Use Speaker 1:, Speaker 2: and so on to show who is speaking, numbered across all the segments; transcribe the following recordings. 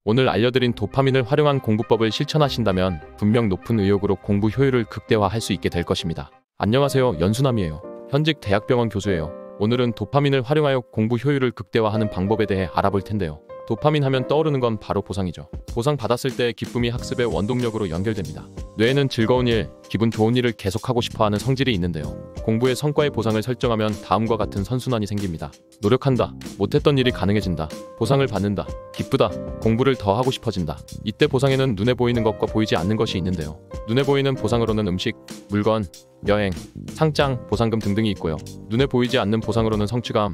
Speaker 1: 오늘 알려드린 도파민을 활용한 공부법을 실천하신다면 분명 높은 의욕으로 공부 효율을 극대화할 수 있게 될 것입니다. 안녕하세요, 연수남이에요. 현직 대학병원 교수예요. 오늘은 도파민을 활용하여 공부 효율을 극대화하는 방법에 대해 알아볼 텐데요. 도파민 하면 떠오르는 건 바로 보상이죠. 보상 받았을 때 기쁨이 학습의 원동력으로 연결됩니다. 뇌에는 즐거운 일, 기분 좋은 일을 계속하고 싶어하는 성질이 있는데요. 공부의 성과의 보상을 설정하면 다음과 같은 선순환이 생깁니다. 노력한다, 못했던 일이 가능해진다, 보상을 받는다, 기쁘다, 공부를 더 하고 싶어진다. 이때 보상에는 눈에 보이는 것과 보이지 않는 것이 있는데요. 눈에 보이는 보상으로는 음식, 물건, 여행, 상장, 보상금 등등이 있고요. 눈에 보이지 않는 보상으로는 성취감,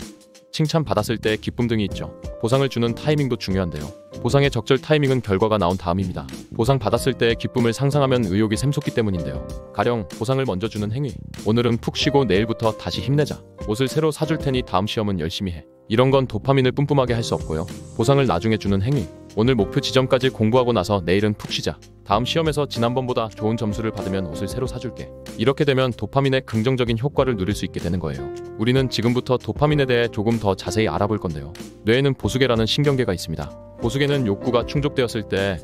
Speaker 1: 칭찬받았을 때 기쁨 등이 있죠. 보상을 주는 타이밍도 중요한데요. 보상의 적절 타이밍은 결과가 나온 다음입니다. 보상 받았을 때의 기쁨을 상상하면 의욕이 샘솟기 때문인데요. 가령 보상을 먼저 주는 행위. 오늘은 푹 쉬고 내일부터 다시 힘내자. 옷을 새로 사줄 테니 다음 시험은 열심히 해. 이런 건 도파민을 뿜뿜하게 할 수 없고요. 보상을 나중에 주는 행위. 오늘 목표 지점까지 공부하고 나서 내일은 푹 쉬자. 다음 시험에서 지난번보다 좋은 점수를 받으면 옷을 새로 사줄게. 이렇게 되면 도파민의 긍정적인 효과를 누릴 수 있게 되는 거예요. 우리는 지금부터 도파민에 대해 조금 더 자세히 알아볼 건데요. 뇌에는 보수계라는 신경계가 있습니다. 보수계는 욕구가 충족되었을 때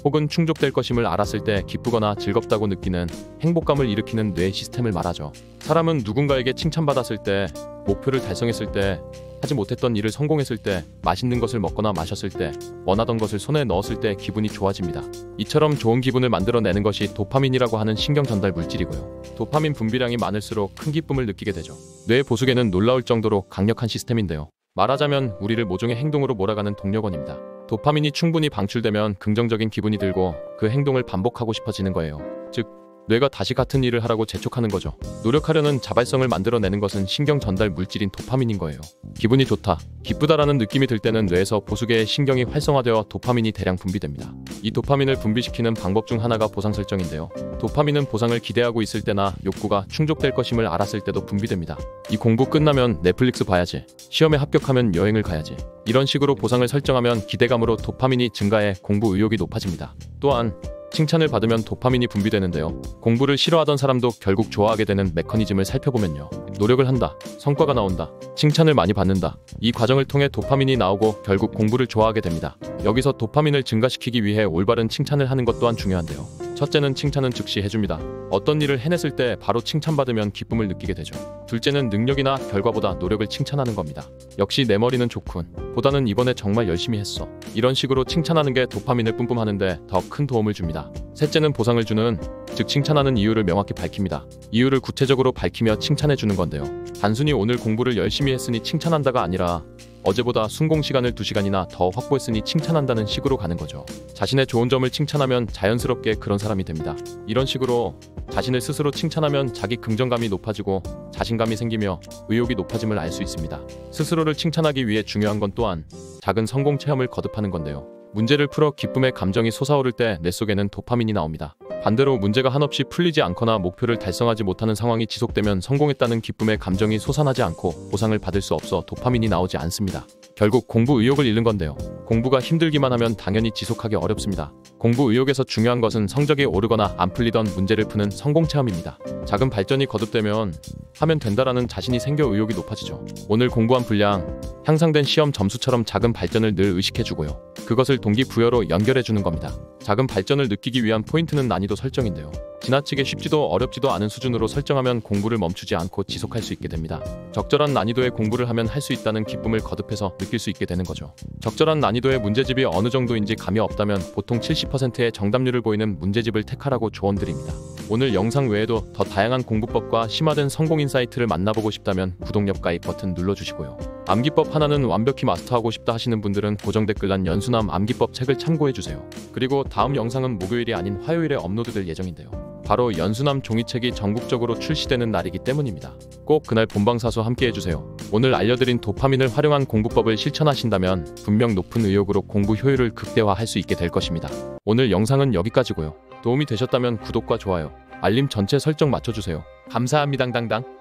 Speaker 1: 혹은 충족될 것임을 알았을 때 기쁘거나 즐겁다고 느끼는 행복감을 일으키는 뇌 시스템을 말하죠. 사람은 누군가에게 칭찬받았을 때, 목표를 달성했을 때, 하지 못했던 일을 성공했을 때, 맛있는 것을 먹거나 마셨을 때, 원하던 것을 손에 넣었을 때 기분이 좋아집니다. 이처럼 좋은 기분을 만들어내는 것이 도파민이라고 하는 신경 전달 물질이고요. 도파민 분비량이 많을수록 큰 기쁨을 느끼게 되죠. 뇌 보수계는 놀라울 정도로 강력한 시스템인데요. 말하자면 우리를 모종의 행동으로 몰아가는 동력원입니다. 도파민이 충분히 방출되면 긍정적인 기분이 들고 그 행동을 반복하고 싶어지는 거예요. 즉, 뇌가 다시 같은 일을 하라고 재촉하는 거죠. 노력하려는 자발성을 만들어내는 것은 신경 전달 물질인 도파민인 거예요. 기분이 좋다, 기쁘다라는 느낌이 들 때는 뇌에서 보수계의 신경이 활성화되어 도파민이 대량 분비됩니다. 이 도파민을 분비시키는 방법 중 하나가 보상 설정인데요. 도파민은 보상을 기대하고 있을 때나 욕구가 충족될 것임을 알았을 때도 분비됩니다. 이 공부 끝나면 넷플릭스 봐야지, 시험에 합격하면 여행을 가야지, 이런 식으로 보상을 설정하면 기대감으로 도파민이 증가해 공부 의욕이 높아집니다. 또한 칭찬을 받으면 도파민이 분비되는데요. 공부를 싫어하던 사람도 결국 좋아하게 되는 메커니즘을 살펴보면요. 노력을 한다, 성과가 나온다, 칭찬을 많이 받는다. 이 과정을 통해 도파민이 나오고 결국 공부를 좋아하게 됩니다. 여기서 도파민을 증가시키기 위해 올바른 칭찬을 하는 것 또한 중요한데요. 첫째는 칭찬은 즉시 해줍니다. 어떤 일을 해냈을 때 바로 칭찬받으면 기쁨을 느끼게 되죠. 둘째는 능력이나 결과보다 노력을 칭찬하는 겁니다. 역시 내 머리는 좋군, 보다는 이번에 정말 열심히 했어. 이런 식으로 칭찬하는 게 도파민을 뿜뿜하는데 더 큰 도움을 줍니다. 셋째는 보상을 주는, 즉 칭찬하는 이유를 명확히 밝힙니다. 이유를 구체적으로 밝히며 칭찬해주는 건데요. 단순히 오늘 공부를 열심히 했으니 칭찬한다가 아니라 어제보다 순공 시간을 2시간이나 더 확보했으니 칭찬한다는 식으로 가는 거죠. 자신의 좋은 점을 칭찬하면 자연스럽게 그런 사람이 됩니다. 이런 식으로 자신을 스스로 칭찬하면 자기 긍정감이 높아지고 자신감이 생기며 의욕이 높아짐을 알 수 있습니다. 스스로를 칭찬하기 위해 중요한 건 또한 작은 성공 체험을 거듭하는 건데요. 문제를 풀어 기쁨의 감정이 솟아오를 때 뇌 속에는 도파민이 나옵니다. 반대로 문제가 한없이 풀리지 않거나 목표를 달성하지 못하는 상황이 지속되면 성공했다는 기쁨의 감정이 솟아나지 않고 보상을 받을 수 없어 도파민이 나오지 않습니다. 결국 공부 의욕을 잃는 건데요. 공부가 힘들기만 하면 당연히 지속하기 어렵습니다. 공부 의욕에서 중요한 것은 성적이 오르거나 안 풀리던 문제를 푸는 성공 체험입니다. 작은 발전이 거듭되면 하면 된다라는 자신이 생겨 의욕이 높아지죠. 오늘 공부한 분량, 향상된 시험 점수처럼 작은 발전을 늘 의식해주고요. 그것을 동기부여로 연결해주는 겁니다. 작은 발전을 느끼기 위한 포인트는 난이도 설정인데요. 지나치게 쉽지도 어렵지도 않은 수준으로 설정하면 공부를 멈추지 않고 지속할 수 있게 됩니다. 적절한 난이도의 공부를 하면 할 수 있다는 기쁨을 거듭해서 느낄 수 있게 되는 거죠. 적절한 난이도의 문제집이 어느 정도인지 감이 없다면 보통 70%의 정답률을 보이는 문제집을 택하라고 조언드립니다. 오늘 영상 외에도 더 다양한 공부법과 심화된 성공 인사이트를 만나보고 싶다면 구독, 가입 버튼 눌러주시고요. 암기법 하나는 완벽히 마스터하고 싶다 하시는 분들은 고정 댓글란 연수남 암기법 책을 참고해주세요. 그리고 다음 영상은 목요일이 아닌 화요일에 업로드될 예정인데요. 바로 연수남 종이책이 전국적으로 출시되는 날이기 때문입니다. 꼭 그날 본방사수 함께해주세요. 오늘 알려드린 도파민을 활용한 공부법을 실천하신다면 분명 높은 의욕으로 공부 효율을 극대화할 수 있게 될 것입니다. 오늘 영상은 여기까지고요. 도움이 되셨다면 구독과 좋아요, 알림 전체 설정 맞춰주세요. 감사합니다. 당당.